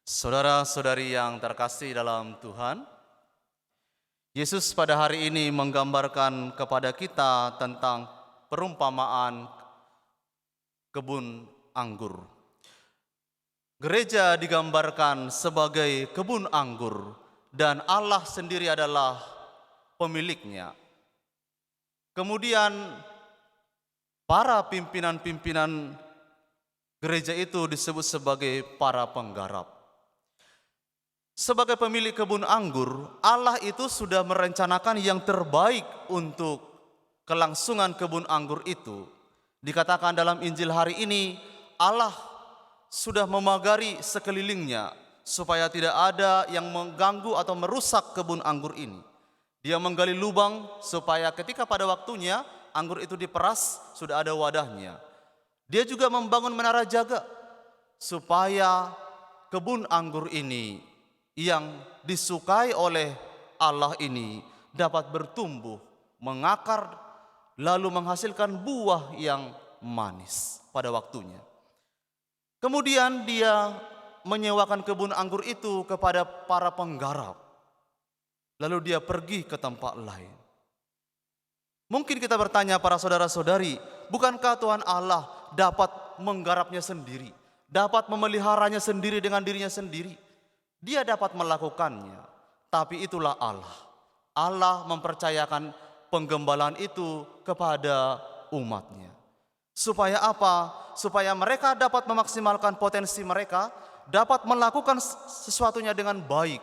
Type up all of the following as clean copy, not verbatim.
Saudara-saudari yang terkasih dalam Tuhan, Yesus pada hari ini menggambarkan kepada kita tentang perumpamaan kebun anggur. Gereja digambarkan sebagai kebun anggur dan Allah sendiri adalah pemiliknya. Kemudian para pimpinan-pimpinan gereja itu disebut sebagai para penggarap. Sebagai pemilik kebun anggur, Allah itu sudah merencanakan yang terbaik untuk kelangsungan kebun anggur itu. Dikatakan dalam Injil hari ini, Allah sudah memagari sekelilingnya supaya tidak ada yang mengganggu atau merusak kebun anggur ini. Dia menggali lubang supaya ketika pada waktunya anggur itu diperas, sudah ada wadahnya. Dia juga membangun menara jaga supaya kebun anggur ini yang disukai oleh Allah ini dapat bertumbuh, mengakar, lalu menghasilkan buah yang manis pada waktunya. Kemudian dia menyewakan kebun anggur itu kepada para penggarap. Lalu dia pergi ke tempat lain. Mungkin kita bertanya para saudara-saudari, bukankah Tuhan Allah dapat menggarapnya sendiri, dapat memeliharanya sendiri dengan dirinya sendiri? Dia dapat melakukannya, tapi itulah Allah. Allah mempercayakan penggembalaan itu kepada umatnya. Supaya apa? Supaya mereka dapat memaksimalkan potensi mereka, dapat melakukan sesuatunya dengan baik.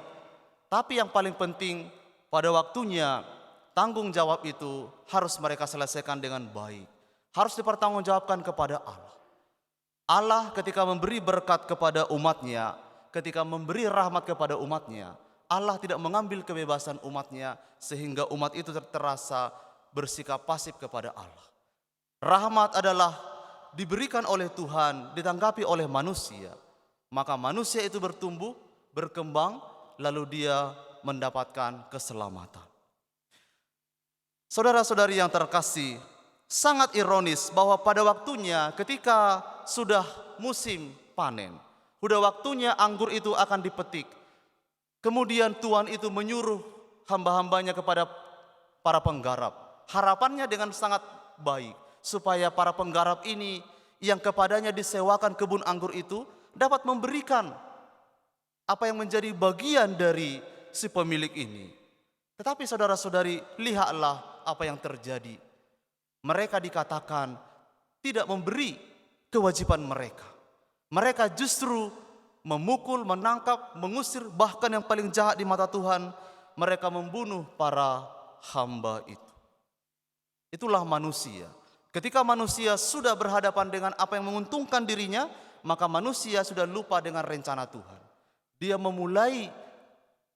Tapi yang paling penting, pada waktunya tanggung jawab itu harus mereka selesaikan dengan baik. Harus dipertanggungjawabkan kepada Allah. Allah ketika memberi berkat kepada umatnya, ketika memberi rahmat kepada umatnya, Allah tidak mengambil kebebasan umatnya sehingga umat itu terasa bersikap pasif kepada Allah. Rahmat adalah diberikan oleh Tuhan, ditanggapi oleh manusia. Maka manusia itu bertumbuh, berkembang, lalu dia mendapatkan keselamatan. Saudara-saudari yang terkasih, sangat ironis bahwa pada waktunya ketika sudah musim panen, sudah waktunya anggur itu akan dipetik. Kemudian Tuhan itu menyuruh hamba-hambanya kepada para penggarap. Harapannya dengan sangat baik, supaya para penggarap ini yang kepadanya disewakan kebun anggur itu dapat memberikan apa yang menjadi bagian dari si pemilik ini. Tetapi saudara-saudari, lihatlah apa yang terjadi. Mereka dikatakan tidak memberi kewajiban mereka. Mereka justru memukul, menangkap, mengusir, bahkan yang paling jahat di mata Tuhan, mereka membunuh para hamba itu. Itulah manusia. Ketika manusia sudah berhadapan dengan apa yang menguntungkan dirinya, maka manusia sudah lupa dengan rencana Tuhan. Dia memulai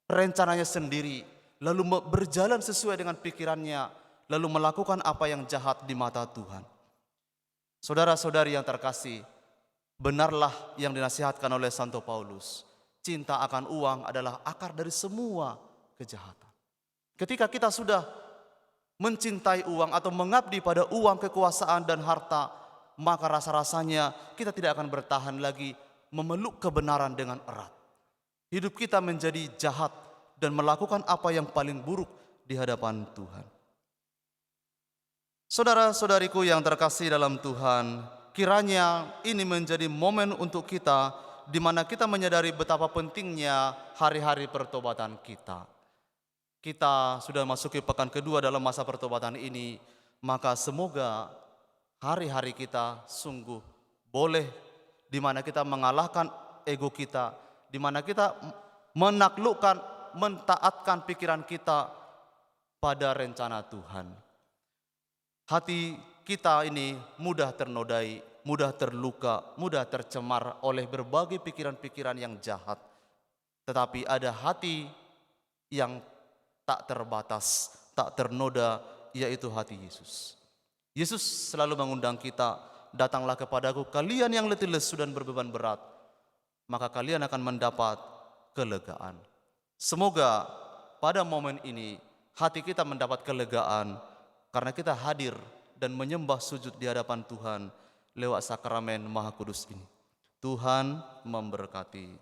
rencananya sendiri, lalu berjalan sesuai dengan pikirannya, lalu melakukan apa yang jahat di mata Tuhan. Saudara-saudari yang terkasih, benarlah yang dinasihatkan oleh Santo Paulus. Cinta akan uang adalah akar dari semua kejahatan. Ketika kita sudah mencintai uang atau mengabdi pada uang, kekuasaan dan harta, maka rasa-rasanya kita tidak akan bertahan lagi memeluk kebenaran dengan erat. Hidup kita menjadi jahat dan melakukan apa yang paling buruk di hadapan Tuhan. Saudara-saudariku yang terkasih dalam Tuhan, kiranya ini menjadi momen untuk kita di mana kita menyadari betapa pentingnya hari-hari pertobatan kita. Kita sudah masuki pekan kedua dalam masa pertobatan ini, maka semoga hari-hari kita sungguh boleh di mana kita mengalahkan ego kita, di mana kita menaklukkan, mentaatkan pikiran kita pada rencana Tuhan. Hati kita ini mudah ternodai, mudah terluka, mudah tercemar oleh berbagai pikiran-pikiran yang jahat. Tetapi ada hati yang tak terbatas, tak ternoda, yaitu hati Yesus. Yesus selalu mengundang kita, datanglah kepadaku kalian yang letih lesu dan berbeban berat, maka kalian akan mendapat kelegaan. Semoga pada momen ini hati kita mendapat kelegaan, karena kita hadir dan menyembah sujud di hadapan Tuhan lewat sakramen Maha Kudus ini. Tuhan memberkati.